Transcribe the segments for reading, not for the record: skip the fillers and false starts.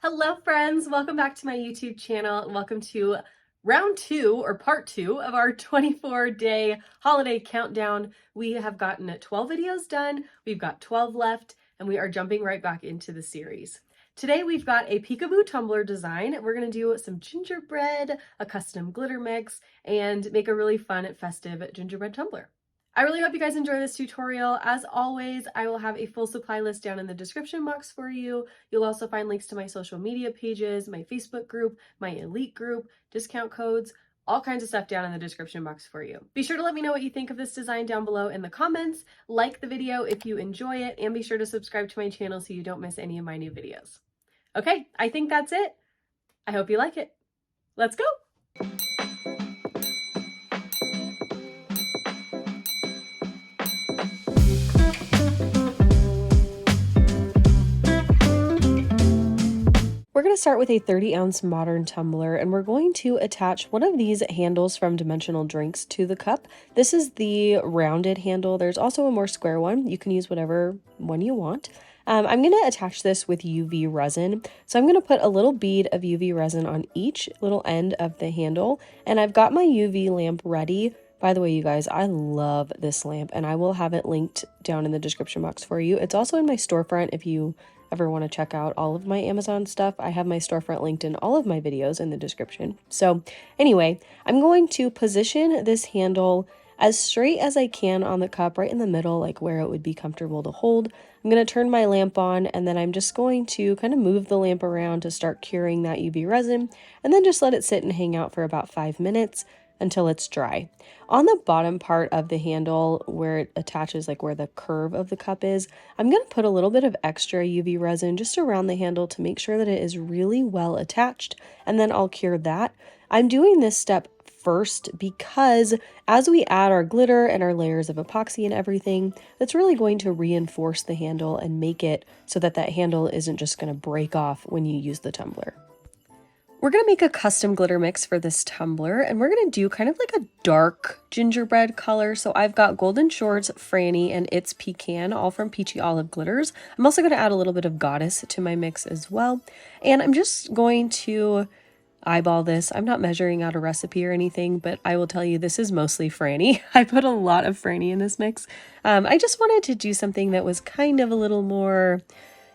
Hello friends, welcome back to my YouTube channel. Welcome to round 2 or part 2 of our 24-day holiday countdown. We have gotten 12 videos done, we've got 12 left, and we are jumping right back into the series. Today we've got a peekaboo tumbler design. We're going to do some gingerbread, a custom glitter mix, and make a really fun festive gingerbread tumbler. I really hope you guys enjoy this tutorial. As always, I will have a full supply list down in the description box for you. You'll also find links to my social media pages, my Facebook group, my elite group, discount codes, all kinds of stuff down in the description box for you. Be sure to let me know what you think of this design down below in the comments, like the video if you enjoy it, and be sure to subscribe to my channel so you don't miss any of my new videos. Okay, I think that's it. I hope you like it. Let's go! We're going to start with a 30-ounce modern tumbler, and we're going to attach one of these handles from Dimensional Drinks to the cup. This is the rounded handle. There's also a more square one. You can use whatever one you want. I'm going to attach this with UV resin. So I'm going to put a little bead of UV resin on each little end of the handle, and I've got my UV lamp ready. By the way, you guys, I love this lamp, and I will have it linked down in the description box for you. It's also in my storefront if you ever want to check out all of my Amazon stuff. I have my storefront linked in all of my videos in the description. So anyway, I'm going to position this handle as straight as I can on the cup, right in the middle, like where it would be comfortable to hold. I'm going to turn my lamp on, and then I'm just going to kind of move the lamp around to start curing that UV resin, and then just let it sit and hang out for about 5 minutes until it's dry. On the bottom part of the handle where it attaches, like where the curve of the cup is, I'm going to put a little bit of extra UV resin just around the handle to make sure that it is really well attached, and then I'll cure that. I'm doing this step first because as we add our glitter and our layers of epoxy and everything, that's really going to reinforce the handle and make it so that that handle isn't just going to break off when you use the tumbler. We're going to make a custom glitter mix for this tumbler, and we're going to do kind of like a dark gingerbread color. So I've got Golden Shores, Frannie, and It's Pecan, all from Peachy Olive Glitters. I'm also going to add a little bit of Goddess to my mix as well. And I'm just going to eyeball this. I'm not measuring out a recipe or anything, but I will tell you this is mostly Frannie. I put a lot of Frannie in this mix. I just wanted to do something that was kind of a little more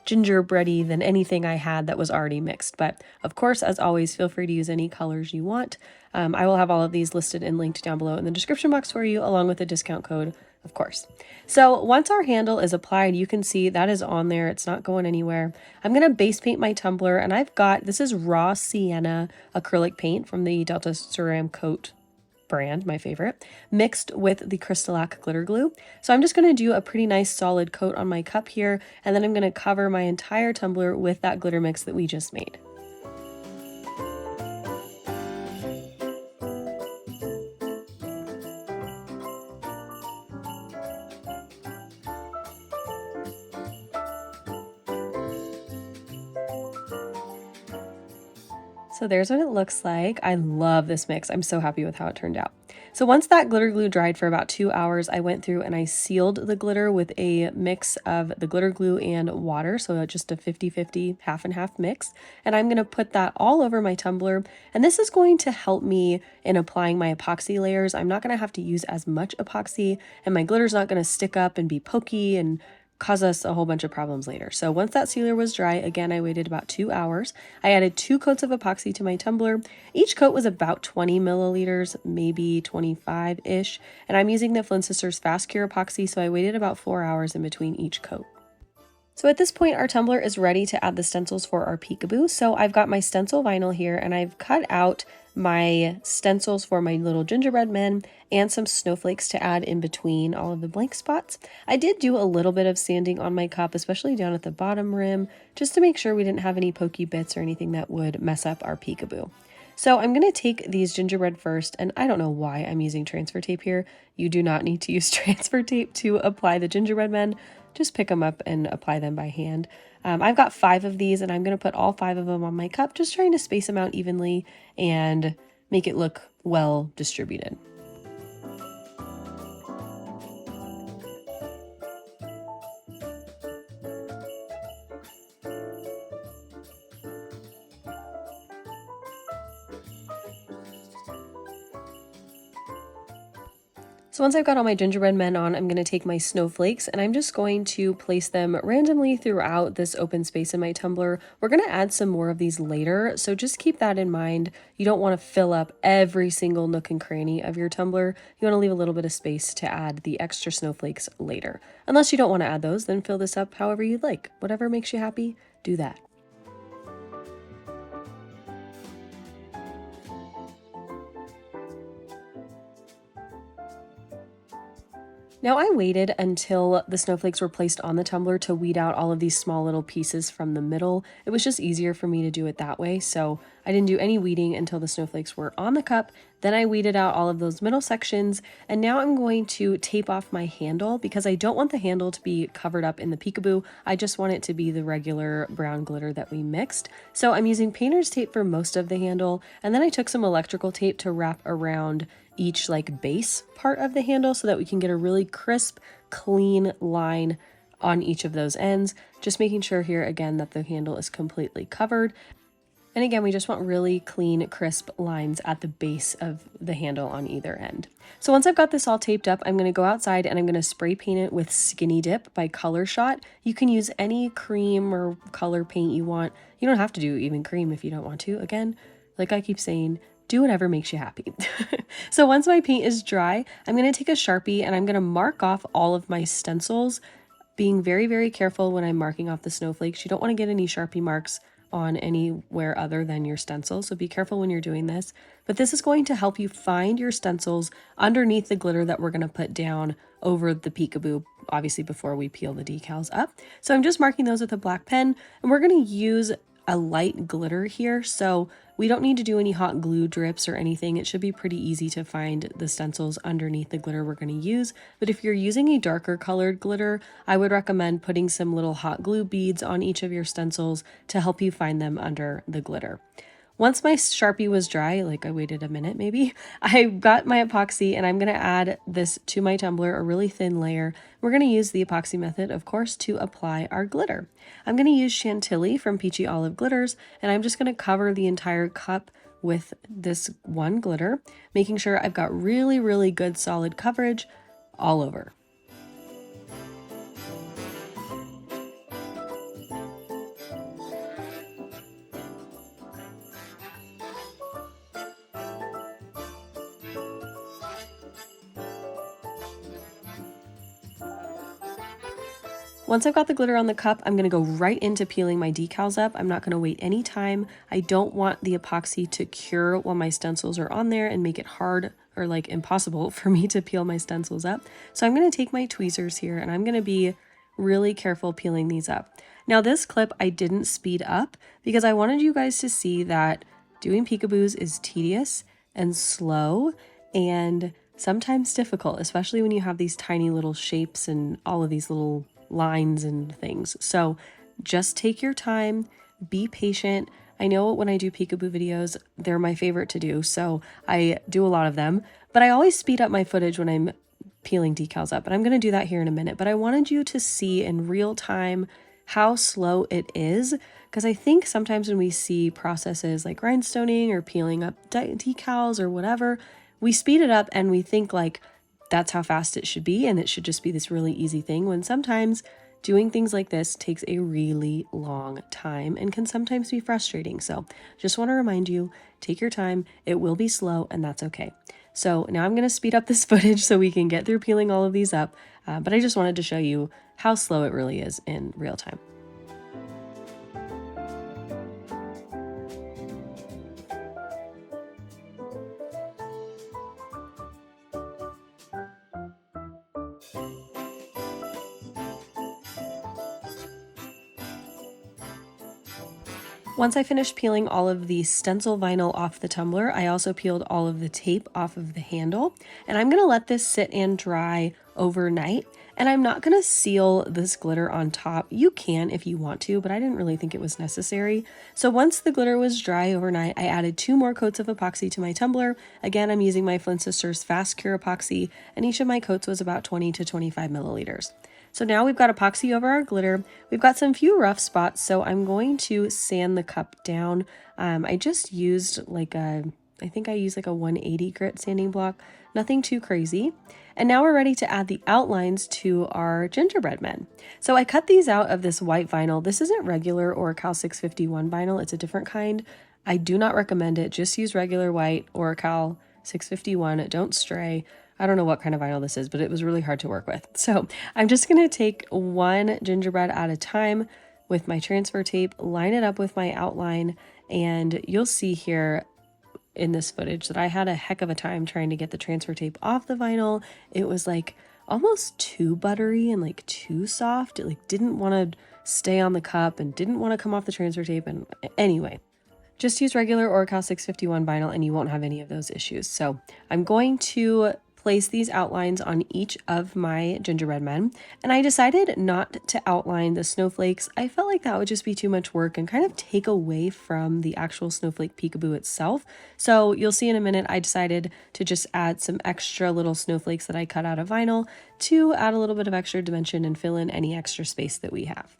gingerbready than anything I had that was already mixed. But of course, as always, feel free to use any colors you want. I will have all of these listed and linked down below in the description box for you, along with the discount code, of course. So once our handle is applied, you can see that is on there. It's not going anywhere. I'm going to base paint my tumbler, and I've got, this is raw sienna acrylic paint from the Delta Ceram Coat brand, my favorite, mixed with the Crystalac glitter glue. So I'm just going to do a pretty nice solid coat on my cup here, and then I'm going to cover my entire tumbler with that glitter mix that we just made. So there's what it looks like. I love this mix. I'm so happy with how it turned out. So once that glitter glue dried for about 2 hours, I went through and I sealed the glitter with a mix of the glitter glue and water. So just a 50-50, half and half mix. And I'm going to put that all over my tumbler. And this is going to help me in applying my epoxy layers. I'm not going to have to use as much epoxy, and my glitter's not going to stick up and be pokey and cause us a whole bunch of problems later. So once that sealer was dry, again, I waited about 2 hours. I added 2 coats of epoxy to my tumbler. Each coat was about 20 milliliters, maybe 25-ish. And I'm using the Flynn Sisters Fast Cure epoxy, so I waited about 4 hours in between each coat. So at this point, our tumbler is ready to add the stencils for our peekaboo. So I've got my stencil vinyl here, and I've cut out my stencils for my little gingerbread men and some snowflakes to add in between all of the blank spots. I did do a little bit of sanding on my cup, especially down at the bottom rim, just to make sure we didn't have any pokey bits or anything that would mess up our peekaboo. So I'm going to take these gingerbread first, and I don't know why I'm using transfer tape here. You do not need to use transfer tape to apply the gingerbread men. Just pick them up and apply them by hand. I've got 5 of these, and I'm going to put all 5 of them on my cup, just trying to space them out evenly and make it look well distributed. So once I've got all my gingerbread men on, I'm going to take my snowflakes and I'm just going to place them randomly throughout this open space in my tumbler. We're going to add some more of these later, so just keep that in mind. You don't want to fill up every single nook and cranny of your tumbler. You want to leave a little bit of space to add the extra snowflakes later. Unless you don't want to add those, then fill this up however you'd like. Whatever makes you happy, do that. Now I waited until the snowflakes were placed on the tumbler to weed out all of these small little pieces from the middle. It was just easier for me to do it that way, so I didn't do any weeding until the snowflakes were on the cup. Then I weeded out all of those middle sections, and now I'm going to tape off my handle because I don't want the handle to be covered up in the peekaboo. I just want it to be the regular brown glitter that we mixed. So I'm using painter's tape for most of the handle, and then I took some electrical tape to wrap around each like base part of the handle so that we can get a really crisp, clean line on each of those ends. Just making sure here again that the handle is completely covered. And again, we just want really clean, crisp lines at the base of the handle on either end. So once I've got this all taped up, I'm going to go outside and I'm going to spray paint it with Skinny Dip by Color Shot. You can use any cream or color paint you want. You don't have to do even cream if you don't want to. Again, like I keep saying, do whatever makes you happy. So once my paint is dry, I'm going to take a Sharpie and I'm going to mark off all of my stencils, being very, very careful when I'm marking off the snowflakes. You don't want to get any Sharpie marks on anywhere other than your stencil, so be careful when you're doing this. But this is going to help you find your stencils underneath the glitter that we're going to put down over the peekaboo, obviously before we peel the decals up. So I'm just marking those with a black pen, and we're going to use a light glitter here, so we don't need to do any hot glue drips or anything. It should be pretty easy to find the stencils underneath the glitter we're going to use. But if you're using a darker colored glitter, I would recommend putting some little hot glue beads on each of your stencils to help you find them under the glitter. Once my Sharpie was dry, like I waited a minute maybe, I got my epoxy and I'm going to add this to my tumbler, a really thin layer. We're going to use the epoxy method, of course, to apply our glitter. I'm going to use Chantilly from Peachy Olive Glitters, and I'm just going to cover the entire cup with this one glitter, making sure I've got really, really good solid coverage all over. Once I've got the glitter on the cup, I'm going to go right into peeling my decals up. I'm not going to wait any time. I don't want the epoxy to cure while my stencils are on there and make it hard or like impossible for me to peel my stencils up. So I'm going to take my tweezers here and I'm going to be really careful peeling these up. Now this clip I didn't speed up because I wanted you guys to see that doing peekaboos is tedious and slow and sometimes difficult, especially when you have these tiny little shapes and all of these little lines and things. So just take your time, be patient. I know when I do peekaboo videos, they're my favorite to do, so I do a lot of them, but I always speed up my footage when I'm peeling decals up, and I'm going to do that here in a minute. But I wanted you to see in real time how slow it is, because I think sometimes when we see processes like rhinestoning or peeling up decals or whatever, we speed it up and we think like that's how fast it should be and it should just be this really easy thing, when sometimes doing things like this takes a really long time and can sometimes be frustrating. So just want to remind you, take your time. It will be slow and that's okay. So now I'm going to speed up this footage so we can get through peeling all of these up. But I just wanted to show you how slow it really is in real time. Once I finished peeling all of the stencil vinyl off the tumbler, I also peeled all of the tape off of the handle, and I'm going to let this sit and dry overnight. And I'm not going to seal this glitter on top. You can if you want to, but I didn't really think it was necessary. So once the glitter was dry overnight, I added 2 more coats of epoxy to my tumbler. Again, I'm using my Flynn Sisters Fast Cure epoxy, and each of my coats was about 20 to 25 milliliters. So now we've got epoxy over our glitter. We've got some few rough spots, so I'm going to sand the cup down. I just used like a I think I use like a 180 grit sanding block, nothing too crazy. And now we're ready to add the outlines to our gingerbread men. So I cut these out of this white vinyl. This isn't regular or Cal 651 vinyl, it's a different kind. I do not recommend it. Just use regular white or Cal 651. Don't stray. I don't know what kind of vinyl this is, but it was really hard to work with. So I'm just gonna take one gingerbread at a time with my transfer tape, line it up with my outline, and you'll see here in this footage that I had a heck of a time trying to get the transfer tape off the vinyl. It was like almost too buttery and like too soft. It like didn't want to stay on the cup and didn't want to come off the transfer tape. And anyway, just use regular Oracal 651 vinyl and you won't have any of those issues. So I'm going to place these outlines on each of my gingerbread men, and I decided not to outline the snowflakes. I felt like that would just be too much work and kind of take away from the actual snowflake peekaboo itself. So you'll see in a minute, I decided to just add some extra little snowflakes that I cut out of vinyl to add a little bit of extra dimension and fill in any extra space that we have.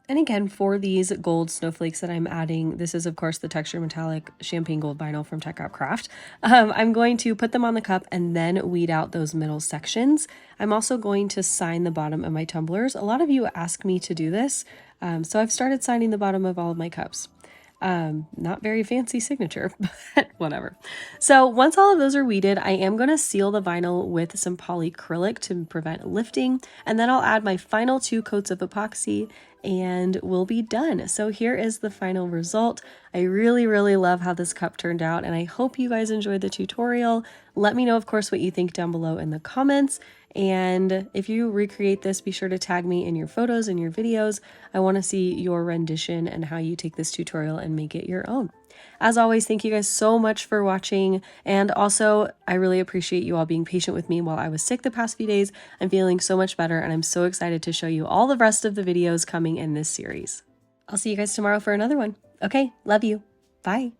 And again, for these gold snowflakes that I'm adding, this is of course the texture metallic champagne gold vinyl from Tech Out Craft. I'm going to put them on the cup and then weed out those middle sections. I'm also going to sign the bottom of my tumblers. A lot of you ask me to do this, so I've started signing the bottom of all of my cups. Not very fancy signature, but whatever. So once all of those are weeded, I am going to seal the vinyl with some polyacrylic to prevent lifting, and then I'll add my final 2 coats of epoxy and we'll be done. So here is the final result. I really love how this cup turned out, and I hope you guys enjoyed the tutorial. Let me know, of course, what you think down below in the comments. And if you recreate this, be sure to tag me in your photos and your videos. I want to see your rendition and how you take this tutorial and make it your own. As always, thank you guys so much for watching. And also, I really appreciate you all being patient with me while I was sick the past few days. I'm feeling so much better, and I'm so excited to show you all the rest of the videos coming in this series. I'll see you guys tomorrow for another one. Okay, love you. Bye.